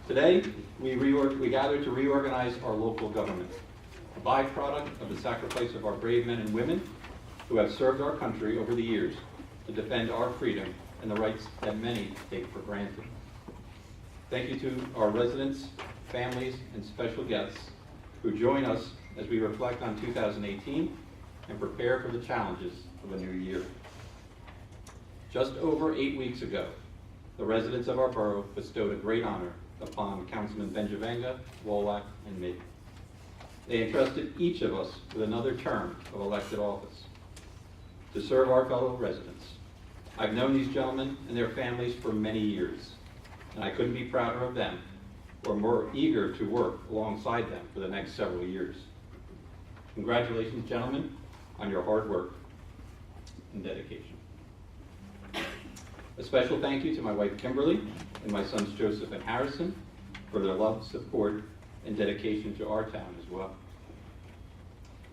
Today, we gather to reorganize our local government, a byproduct of the sacrifice of our brave men and women who have served our country over the years to defend our freedom and the rights that many take for granted. Thank you to our residents, families, and special guests who join us as we reflect on 2018 and prepare for the challenges of a new year. Just over 8 weeks ago, the residents of our borough bestowed a great honor upon Councilman Benjavanga, Wolak, and me. They entrusted each of us with another term of elected office to serve our fellow residents. I've known these gentlemen and their families for many years, and I couldn't be prouder of them or more eager to work alongside them for the next several years. Congratulations, gentlemen, on your hard work and dedication. A special thank you to my wife, Kimberly, and my sons, Joseph and Harrison, for their love, support, and dedication to our town as well.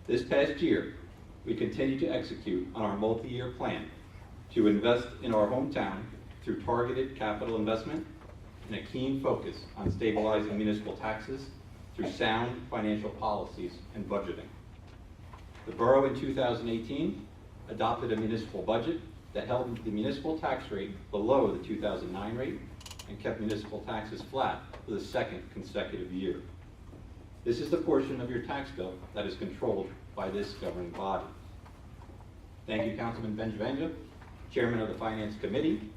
This past year, we continue to execute on our multi-year plan to invest in our hometown through targeted capital investment and a keen focus on stabilizing municipal taxes through sound financial policies and budgeting. The borough in 2018 adopted a municipal budget that held the municipal tax rate below the 2009 rate and kept municipal taxes flat for the second consecutive year. This is the portion of your tax bill that is controlled by this governing body. Thank you, Councilman Benjavanga, Chairman of the Finance Committee,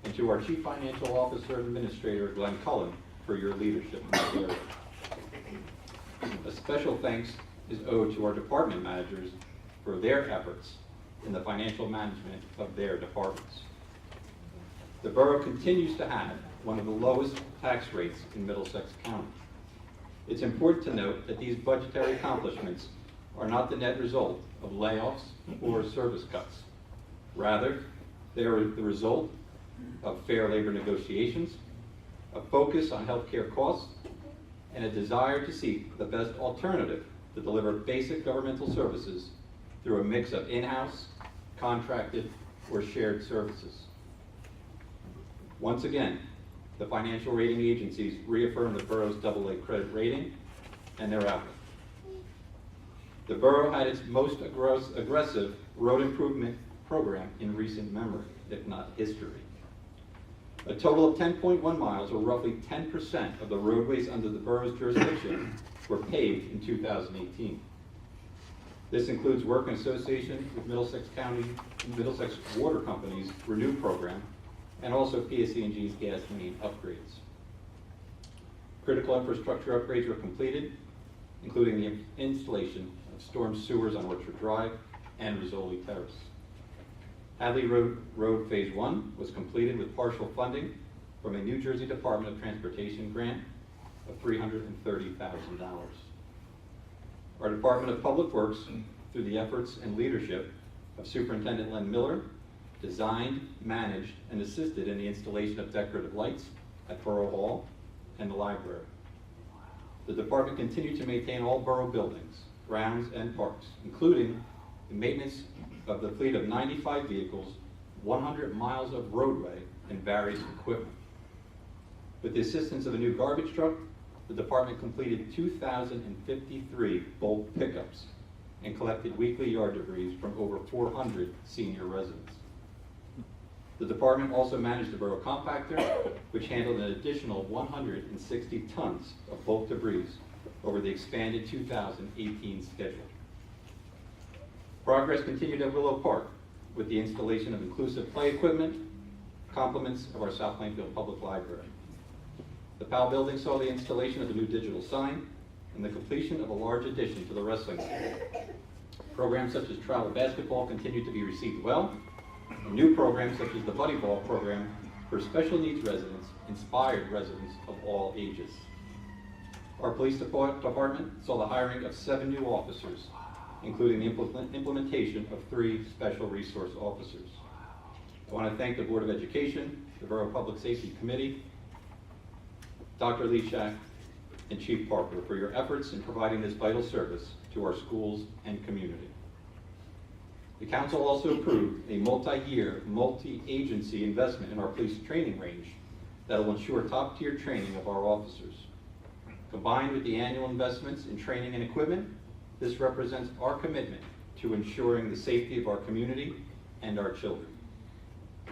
and to our Chief Financial Officer and Administrator, Glenn Cullen, for your leadership in this area. A special thanks is owed to our department managers for their efforts in the financial management of their departments. The borough continues to have one of the lowest tax rates in Middlesex County. It's important to note that these budgetary accomplishments are not the net result of layoffs or service cuts. Rather, they are the result of fair labor negotiations, a focus on healthcare costs, and a desire to seek the best alternative to deliver basic governmental services through a mix of in-house, contracted, or shared services. Once again, the financial rating agencies reaffirmed the borough's AA credit rating and their outlook. The borough had its most aggressive road improvement program in recent memory, if not history. A total of 10.1 miles, or roughly 10% of the roadways under the borough's jurisdiction, were paved in 2018. This includes work in association with Middlesex Water Company's Renew program, and also PSE&G's gas main upgrades. Critical infrastructure upgrades were completed, including the installation of storm sewers on Orchard Drive and Rizzoli Terrace. Hadley Road Phase 1 was completed with partial funding from a New Jersey Department of Transportation grant of $330,000. Our Department of Public Works, through the efforts and leadership of Superintendent Len Miller, designed, managed, and assisted in the installation of decorative lights at Borough Hall and the library. The department continued to maintain all borough buildings, grounds, and parks, including the maintenance of the fleet of 95 vehicles, 100 miles of roadway, and various equipment. With the assistance of a new garbage truck, the department completed 2,053 bulk pickups and collected weekly yard debris from over 400 senior residents. The department also managed the borough compactor, which handled an additional 160 tons of bulk debris over the expanded 2018 schedule. Progress continued at Willow Park with the installation of inclusive play equipment, complements of our South Plainfield Public Library. The Powell building saw the installation of a new digital sign and the completion of a large addition to the wrestling center. Programs such as travel basketball continued to be received well, and new programs such as the Buddy Ball program for special needs residents inspired residents of all ages. Our police department saw the hiring of 7 new officers, including the implementation of 3 special resource officers. I want to thank the Board of Education, the Borough Public Safety Committee, Dr. Leshak, and Chief Parker for your efforts in providing this vital service to our schools and community. The council also approved a multi-year, multi-agency investment in our police training range that will ensure top-tier training of our officers. Combined with the annual investments in training and equipment, this represents our commitment to ensuring the safety of our community and our children.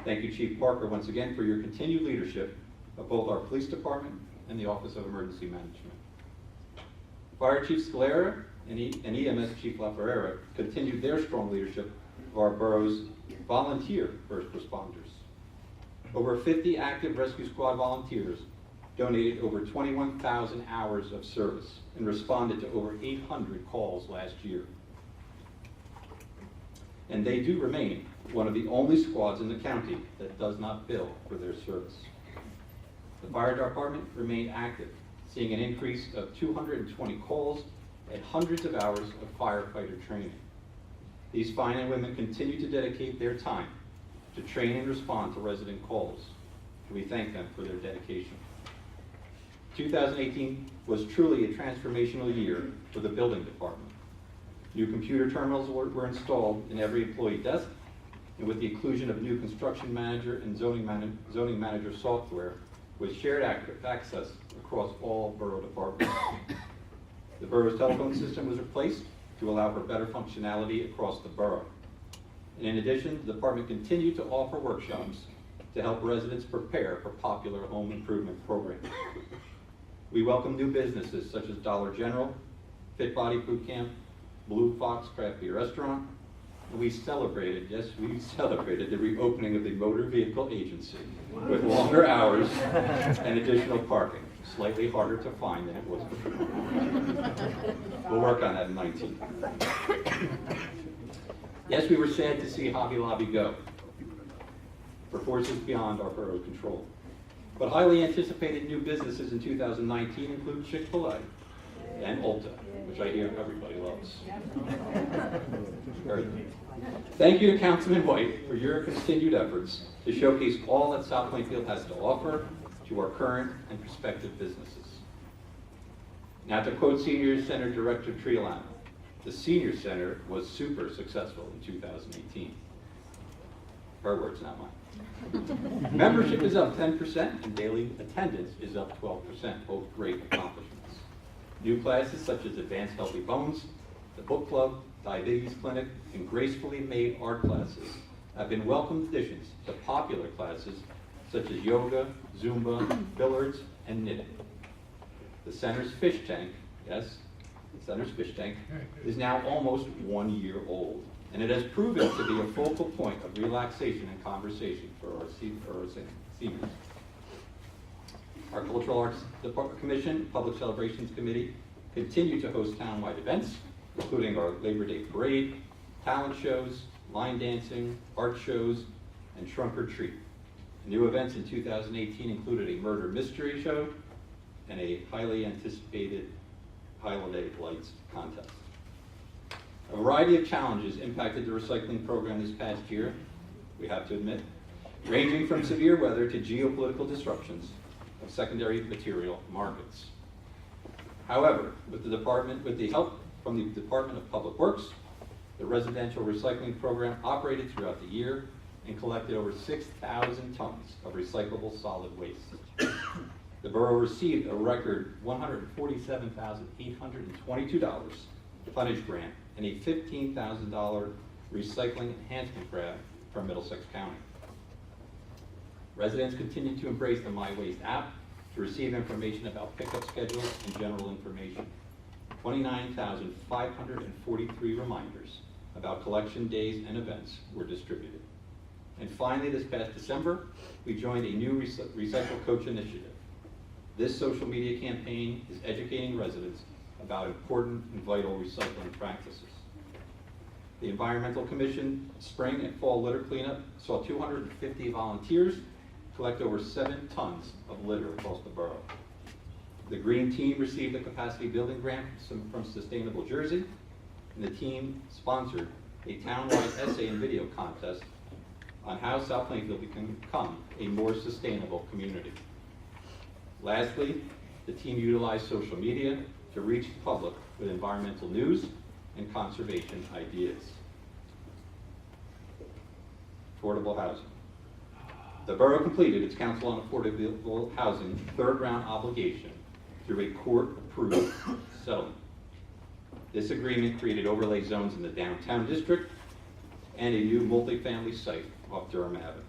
Thank you, Chief Parker, once again for your continued leadership of both our police department and the Office of Emergency Management. Fire Chief Scalera and EMS Chief La Ferreira continued their strong leadership of our borough's volunteer first responders. Over 50 active rescue squad volunteers donated over 21,000 hours of service and responded to over 800 calls last year. And they do remain one of the only squads in the county that does not bill for their service. The fire department remained active, seeing an increase of 220 calls and hundreds of hours of firefighter training. These fine and women continue to dedicate their time to train and respond to resident calls, and we thank them for their dedication. 2018 was truly a transformational year for the building department. New computer terminals were installed in every employee desk, and with the inclusion of new construction manager and zoning manager software with shared access across all borough departments. The borough's telephone system was replaced to allow for better functionality across the borough. And in addition, the department continued to offer workshops to help residents prepare for popular home improvement programs. We welcome new businesses such as Dollar General, Fit Body Boot Camp, Blue Fox Craft Beer Restaurant, and we celebrated the reopening of the Motor Vehicle Agency with longer hours and additional parking. Slightly harder to find than it was before. We'll work on that in 19. Yes, we were sad to see Hobby Lobby go for forces beyond our borough control. But highly anticipated new businesses in 2019 include Chick-fil-A and Ulta, which I hear everybody loves. Very good. Thank you to Councilman White for your continued efforts to showcase all that South Plainfield has to offer to our current and prospective businesses. Now to quote Senior Center Director Triolano, the Senior Center was super successful in 2018. Her words, not mine. Membership is up 10% and daily attendance is up 12%, both great accomplishments. New classes such as Advanced Healthy Bones, the Book Club, Diabetes Clinic, and Gracefully Made art classes have been welcome additions to popular classes such as yoga, Zumba, billiards, and knitting. The center's fish tank, yes, the center's fish tank, is now almost 1 year old, and it has proven to be a focal point of relaxation and conversation for our seniors. Our Cultural Arts Commission, Public Celebrations Committee continue to host townwide events, including our Labor Day Parade, talent shows, line dancing, art shows, and trunk or treat. New events in 2018 included a murder mystery show and a highly anticipated holiday lights contest. A variety of challenges impacted the recycling program this past year, we have to admit, ranging from severe weather to geopolitical disruptions of secondary material markets. However, with the help from the Department of Public Works, the residential recycling program operated throughout the year and collected over 6,000 tons of recyclable solid waste. The borough received a record $147,822 tonnage grant and a $15,000 recycling enhancement grant from Middlesex County. Residents continue to embrace the My Waste app to receive information about pickup schedules and general information. 29,543 reminders about collection days and events were distributed. And finally, this past December, we joined a new Recycle Coach initiative. This social media campaign is educating residents about important and vital recycling practices. The Environmental Commission spring and fall litter cleanup saw 250 volunteers collect over 7 tons of litter across the borough. The Green Team received a capacity building grant from Sustainable Jersey, and the team sponsored a townwide essay and video contest on how South Plainfield can become a more sustainable community. Lastly, the team utilized social media to reach the public with environmental news and conservation ideas. Affordable housing. The borough completed its Council on Affordable Housing third round obligation through a court-approved settlement. This agreement created overlay zones in the downtown district and a new multifamily site off Durham Avenue.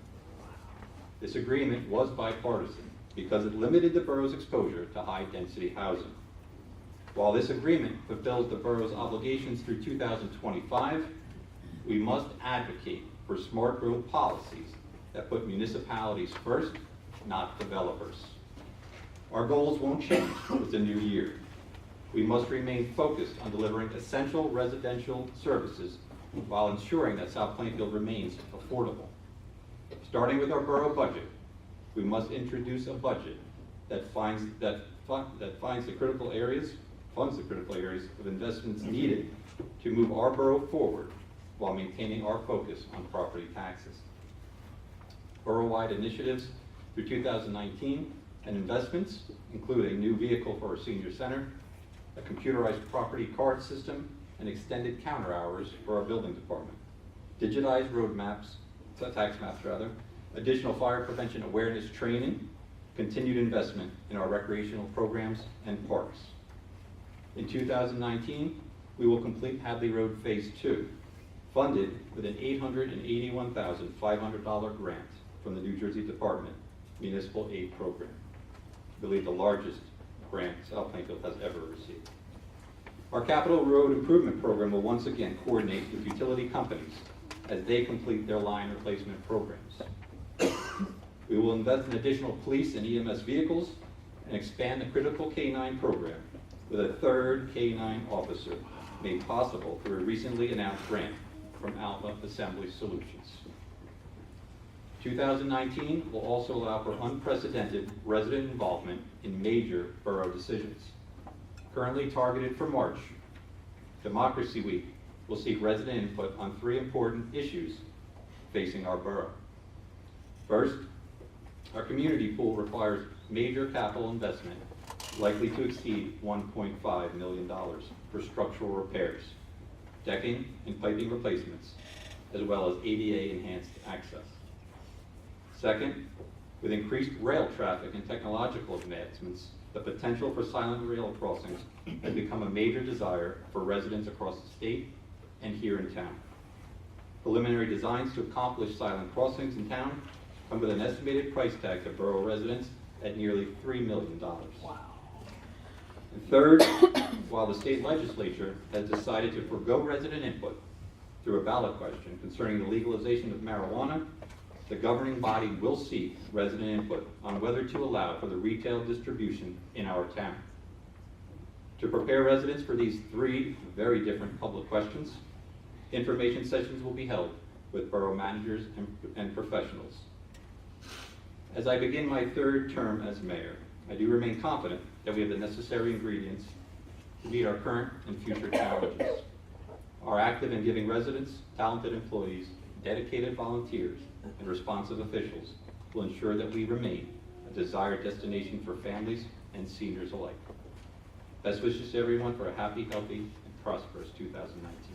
This agreement was bipartisan because it limited the borough's exposure to high-density housing. While this agreement fulfills the borough's obligations through 2025, we must advocate for smart growth policies that put municipalities first, not developers. Our goals won't change with the new year. We must remain focused on delivering essential residential services while ensuring that South Plainfield remains affordable. Starting with our borough budget, we must introduce a budget that funds the critical areas of investments needed to move our borough forward while maintaining our focus on property taxes. Borough-wide initiatives through 2019 and investments include a new vehicle for our senior center, a computerized property card system, and extended counter hours for our building department, digitized road maps, tax maps rather, additional fire prevention awareness training, continued investment in our recreational programs and parks. In 2019, we will complete Hadley Road Phase 2, funded with an $881,500 grant from the New Jersey Department Municipal Aid Program. I believe the largest grant South Plainfield has ever received. Our capital road improvement program will once again coordinate with utility companies as they complete their line replacement programs. We will invest in additional police and EMS vehicles and expand the critical K-9 program with a third K-9 officer made possible through a recently announced grant from Alpha Assembly Solutions. 2019 will also allow for unprecedented resident involvement in major borough decisions. Currently targeted for March, Democracy Week will seek resident input on 3 important issues facing our borough. First, our community pool requires major capital investment likely to exceed $1.5 million for structural repairs, decking and piping replacements, as well as ADA enhanced access. Second, with increased rail traffic and technological advancements, the potential for silent rail crossings has become a major desire for residents across the state and here in town. Preliminary designs to accomplish silent crossings in town come with an estimated price tag to borough residents at nearly $3 million. Wow. And third, while the state legislature has decided to forego resident input through a ballot question concerning the legalization of marijuana, the governing body will seek resident input on whether to allow for the retail distribution in our town. To prepare residents for these 3 very different public questions, information sessions will be held with borough managers and professionals. As I begin my 3rd term as mayor, I do remain confident that we have the necessary ingredients to meet our current and future challenges. Our active and giving residents, talented employees, dedicated volunteers, and responsive officials will ensure that we remain a desired destination for families and seniors alike. Best wishes to everyone for a happy, healthy, and prosperous 2019.